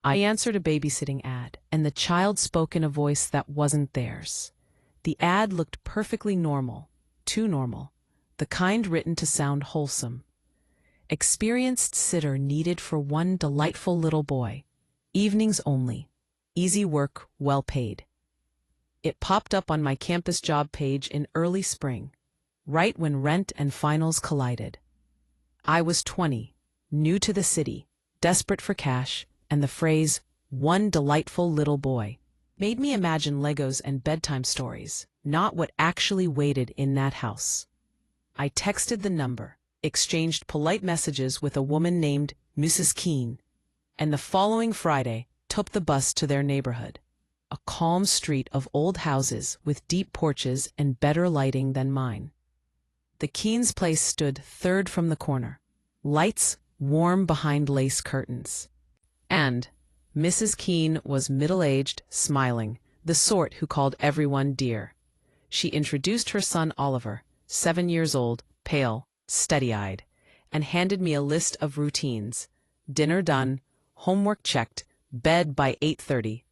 I answered a babysitting ad, and the child spoke in a voice that wasn't theirs. The ad looked perfectly normal, too normal, the kind written to sound wholesome. Experienced sitter needed for one delightful little boy. Evenings only. Easy work, well paid. It popped up on my campus job page in early spring, right when rent and finals collided. I was 20, new to the city, desperate for cash, and the phrase, "one delightful little boy," made me imagine Legos and bedtime stories, not what actually waited in that house. I texted the number, exchanged polite messages with a woman named Mrs. Keene, and the following Friday took the bus to their neighborhood, a calm street of old houses with deep porches and better lighting than mine. The Keene's place stood third from the corner, lights warm behind lace curtains. And Mrs. Keene was middle-aged, smiling, the sort who called everyone dear. She introduced her son Oliver, 7 years old, pale, steady-eyed, and handed me a list of routines. Dinner done, homework checked, bed by 8:30.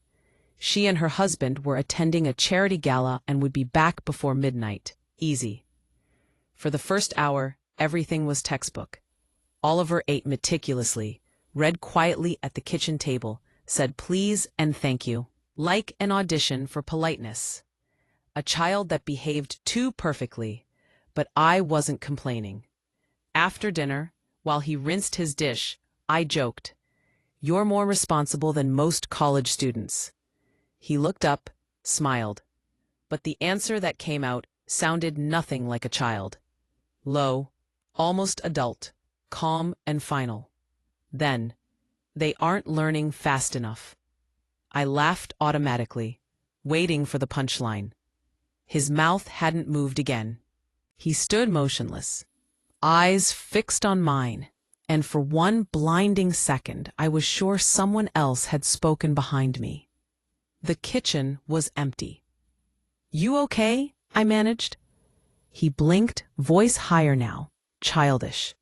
She and her husband were attending a charity gala and would be back before midnight. Easy. For the first hour, everything was textbook. Oliver ate meticulously, read quietly at the kitchen table, said please and thank you, like an audition for politeness. A child that behaved too perfectly, but I wasn't complaining. After dinner, while he rinsed his dish, I joked, "You're more responsible than most college students." He looked up, smiled, but the answer that came out sounded nothing like a child. Low, almost adult, calm and final. Then, "They aren't learning fast enough." I laughed automatically, waiting for the punchline. His mouth hadn't moved again. He stood motionless, eyes fixed on mine, and for one blinding second I was sure someone else had spoken behind me. The kitchen was empty. "You okay?" I managed. He blinked, voice higher now, childish.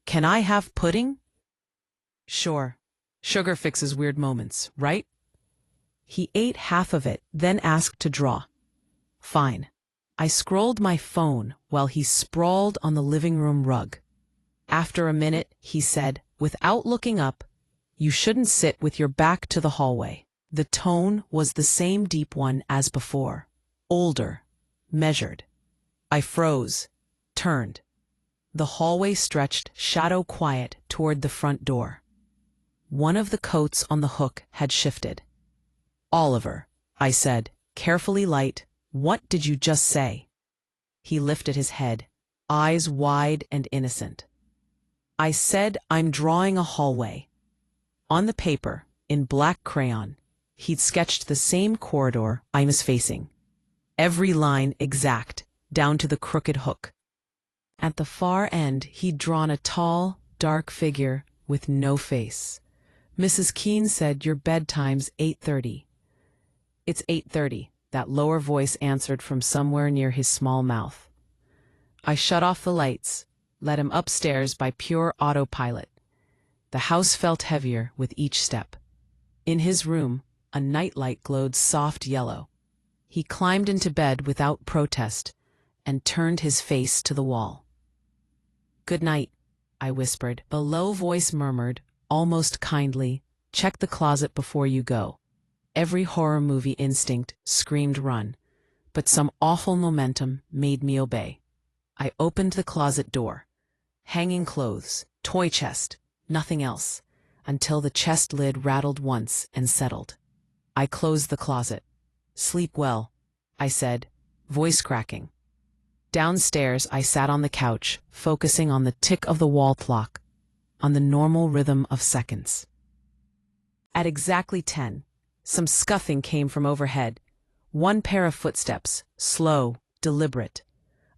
"Can I have pudding?" "Sure. Sugar fixes weird moments, right?" He ate half of it, then asked to draw. Fine. I scrolled my phone while he sprawled on the living room rug. After a minute, he said, without looking up, "You shouldn't sit with your back to the hallway." The tone was the same deep one as before. Older, measured. I froze, turned. The hallway stretched shadow quiet toward the front door. One of the coats on the hook had shifted. "Oliver," I said, carefully light, "what did you just say?" He lifted his head, eyes wide and innocent. "I said I'm drawing a hallway." On the paper, in black crayon, he'd sketched the same corridor I was facing. Every line exact, down to the crooked hook. At the far end, he'd drawn a tall, dark figure with no face. "Mrs. Keene said your bedtime's 8:30. "It's 8:30, that lower voice answered from somewhere near his small mouth. I shut off the lights, let him upstairs by pure autopilot. The house felt heavier with each step. In his room, a nightlight glowed soft yellow. He climbed into bed without protest and turned his face to the wall. "Good night," I whispered. A low voice murmured, almost kindly, "Check the closet before you go." Every horror movie instinct screamed run, but some awful momentum made me obey. I opened the closet door. Hanging clothes, toy chest, nothing else, until the chest lid rattled once and settled. I closed the closet. "Sleep well," I said, voice cracking. Downstairs, I sat on the couch, focusing on the tick of the wall clock, on the normal rhythm of seconds. At exactly 10, some scuffing came from overhead. One pair of footsteps, slow, deliberate.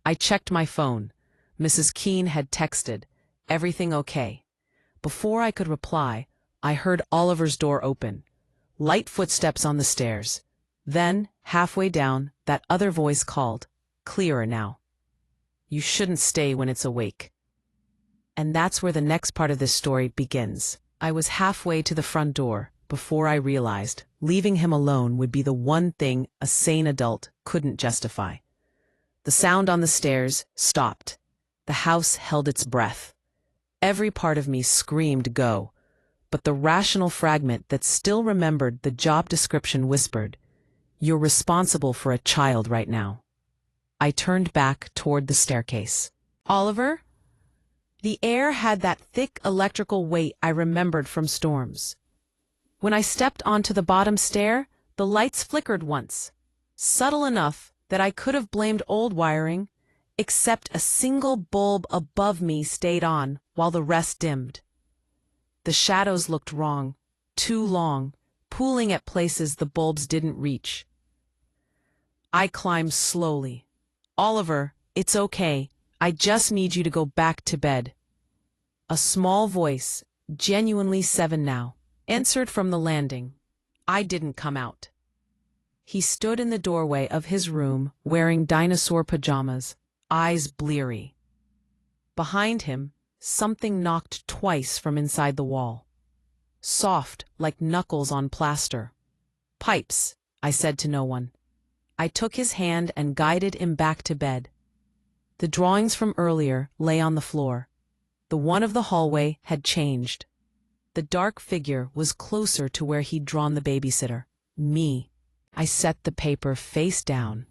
I checked my phone. Mrs. Keene had texted, "Everything okay?" Before I could reply, I heard Oliver's door open. Light footsteps on the stairs. Then, halfway down, that other voice called, clearer now. "You shouldn't stay when it's awake." And that's where the next part of this story begins. I was halfway to the front door, before I realized leaving him alone would be the one thing a sane adult couldn't justify. The sound on the stairs stopped. The house held its breath. Every part of me screamed go, but the rational fragment that still remembered the job description whispered, "You're responsible for a child right now." I turned back toward the staircase. "Oliver?" The air had that thick electrical weight I remembered from storms. When I stepped onto the bottom stair, the lights flickered once, subtle enough that I could have blamed old wiring, except a single bulb above me stayed on while the rest dimmed. The shadows looked wrong, too long, pooling at places the bulbs didn't reach. I climbed slowly. "Oliver, it's okay. I just need you to go back to bed." A small voice, genuinely 7 now, answered from the landing. I didn't come out. He stood in the doorway of his room wearing dinosaur pajamas, eyes bleary. Behind him, something knocked twice from inside the wall. Soft, like knuckles on plaster. "Pipes," I said to no one. I took his hand and guided him back to bed. The drawings from earlier lay on the floor. The one of the hallway had changed. The dark figure was closer to where he'd drawn the babysitter, me. I set the paper face down,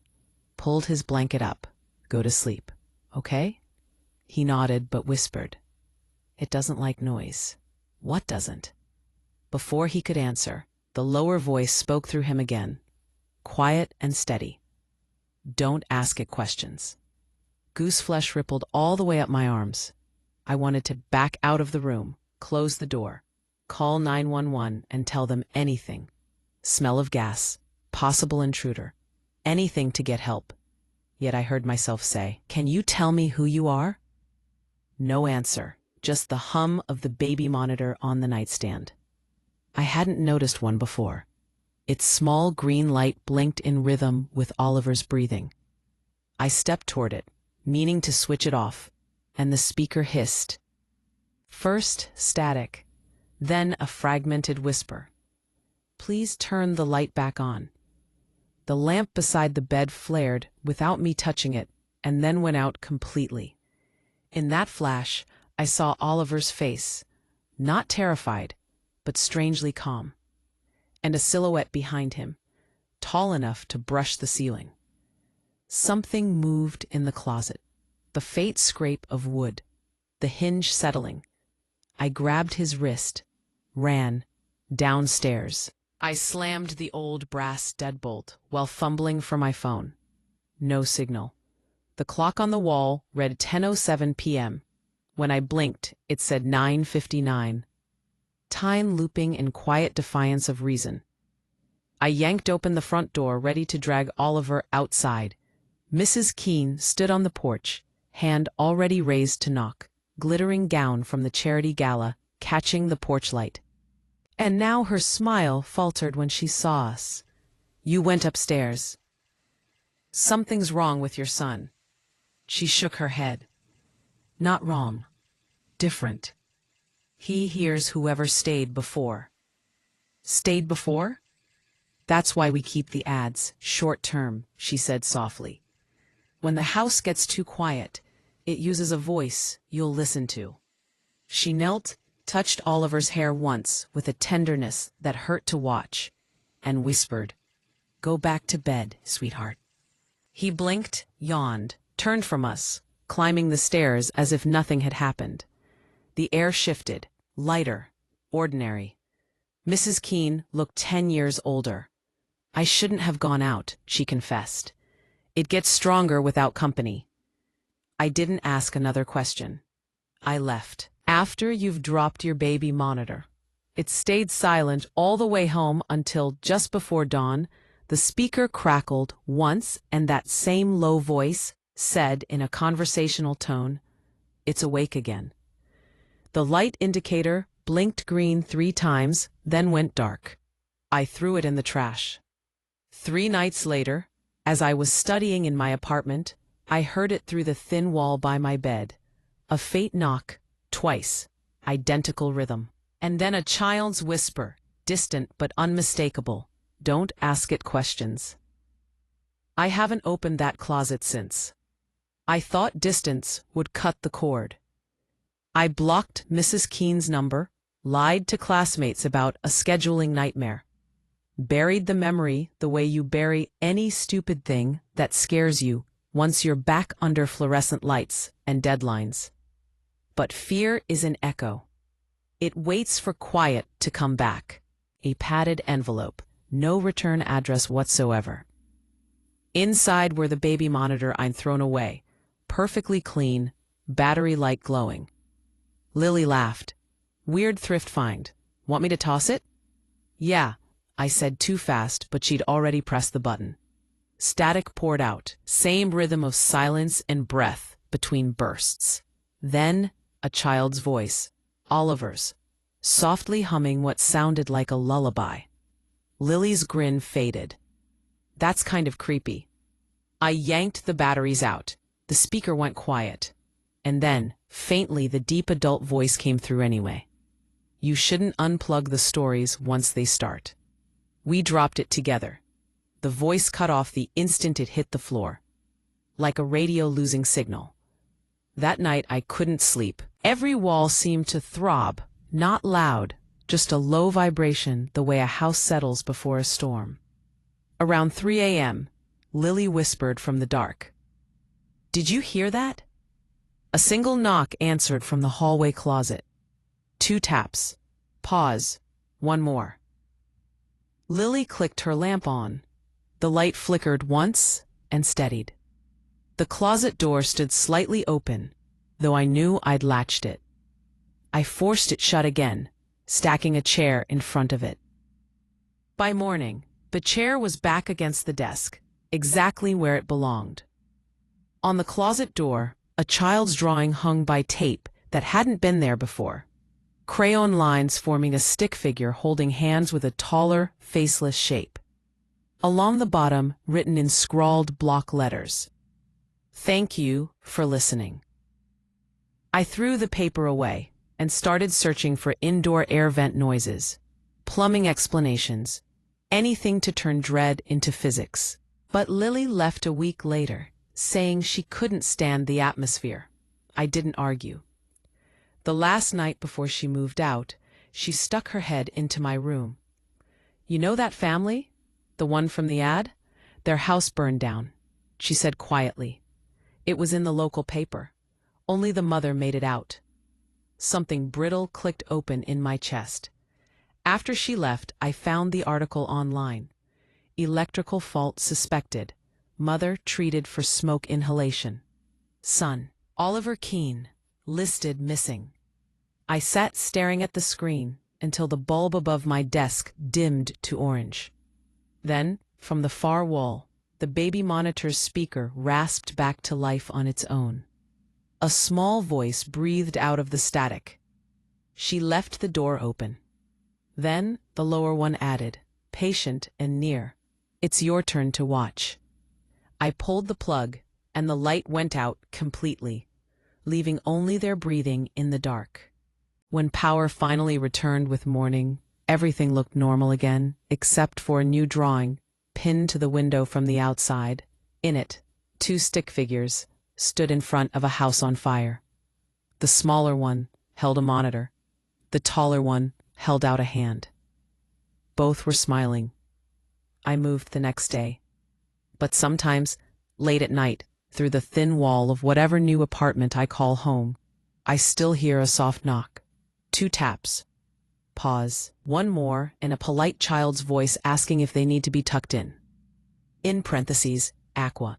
pulled his blanket up. "Go to sleep, okay?" He nodded but whispered, "It doesn't like noise." "What doesn't?" Before he could answer, the lower voice spoke through him again, quiet and steady. "Don't ask it questions." Gooseflesh rippled all the way up my arms. I wanted to back out of the room, close the door, call 911 and tell them anything. Smell of gas, possible intruder, anything to get help. Yet I heard myself say, "Can you tell me who you are?" No answer, just the hum of the baby monitor on the nightstand. I hadn't noticed one before. Its small green light blinked in rhythm with Oliver's breathing. I stepped toward it, meaning to switch it off, and the speaker hissed. First static, then a fragmented whisper. "Please turn the light back on." The lamp beside the bed flared without me touching it, and then went out completely. In that flash, I saw Oliver's face, not terrified, but strangely calm, and a silhouette behind him, tall enough to brush the ceiling. Something moved in the closet, the faint scrape of wood, the hinge settling. I grabbed his wrist, ran, downstairs. I slammed the old brass deadbolt while fumbling for my phone. No signal. The clock on the wall read 10:07 p.m. When I blinked, it said 9:59. Time looping in quiet defiance of reason. I yanked open the front door, ready to drag Oliver outside. Mrs. Keene stood on the porch, hand already raised to knock, glittering gown from the charity gala catching the porch light. And now her smile faltered when she saw us. "You went upstairs. Something's wrong with your son." She shook her head. "Not wrong. Different. He hears whoever stayed before." "Stayed before?" "That's why we keep the ads short term," she said softly. "When the house gets too quiet, it uses a voice you'll listen to." She knelt, touched Oliver's hair once with a tenderness that hurt to watch, and whispered, "Go back to bed, sweetheart." He blinked, yawned, turned from us, climbing the stairs as if nothing had happened. The air shifted, lighter, ordinary. Mrs. Keene looked 10 years older. "I shouldn't have gone out," she confessed. "It gets stronger without company." I didn't ask another question. I left. "After you've dropped your baby monitor." It stayed silent all the way home until just before dawn, the speaker crackled once and that same low voice said in a conversational tone, "It's awake again." The light indicator blinked green 3 times, then went dark. I threw it in the trash. 3 nights later, as I was studying in my apartment, I heard it through the thin wall by my bed. A faint knock, twice, identical rhythm. And then a child's whisper, distant but unmistakable. Don't ask it questions. I haven't opened that closet since. I thought distance would cut the cord. I blocked Mrs. Keene's number, lied to classmates about a scheduling nightmare, buried the memory the way you bury any stupid thing that scares you once you're back under fluorescent lights and deadlines. But fear is an echo. It waits for quiet to come back. A padded envelope, no return address whatsoever. Inside were the baby monitor I'd thrown away, perfectly clean, battery light glowing. Lily laughed. Weird thrift find. Want me to toss it? Yeah, I said too fast, but she'd already pressed the button. Static poured out, same rhythm of silence and breath between bursts. Then a child's voice, Oliver's, softly humming what sounded like a lullaby. Lily's grin faded. That's kind of creepy. I yanked the batteries out. The speaker went quiet. And then, faintly, the deep adult voice came through anyway. You shouldn't unplug the stories once they start. We dropped it together. The voice cut off the instant it hit the floor, like a radio losing signal. That night I couldn't sleep. Every wall seemed to throb, not loud, just a low vibration the way a house settles before a storm. Around 3 a.m., Lily whispered from the dark. Did you hear that? A single knock answered from the hallway closet. 2 taps. Pause. 1 more. Lily clicked her lamp on. The light flickered once and steadied. The closet door stood slightly open, though I knew I'd latched it. I forced it shut again, stacking a chair in front of it. By morning, the chair was back against the desk, exactly where it belonged. On the closet door, a child's drawing hung by tape that hadn't been there before. Crayon lines forming a stick figure holding hands with a taller, faceless shape. Along the bottom, written in scrawled block letters, "Thank you for listening." I threw the paper away and started searching for indoor air vent noises, plumbing explanations, anything to turn dread into physics. But Lily left a week later, saying she couldn't stand the atmosphere. I didn't argue. The last night before she moved out, she stuck her head into my room. You know that family? The one from the ad? Their house burned down, she said quietly. It was in the local paper. Only the mother made it out. Something brittle clicked open in my chest. After she left, I found the article online. Electrical fault suspected. Mother treated for smoke inhalation. Son, Oliver Keene, listed missing. I sat staring at the screen until the bulb above my desk dimmed to orange. Then, from the far wall, the baby monitor's speaker rasped back to life on its own. A small voice breathed out of the static. She left the door open. Then the lower one added, patient and near. It's your turn to watch. I pulled the plug, and the light went out completely, leaving only their breathing in the dark. When power finally returned with morning, everything looked normal again, except for a new drawing, pinned to the window from the outside. In it, 2 stick figures stood in front of a house on fire. The smaller one held a monitor. The taller one held out a hand. Both were smiling. I moved the next day. But sometimes, late at night, through the thin wall of whatever new apartment I call home, I still hear a soft knock. 2 taps. Pause. 1 more, and a polite child's voice asking if they need to be tucked in. In parentheses, Aqua.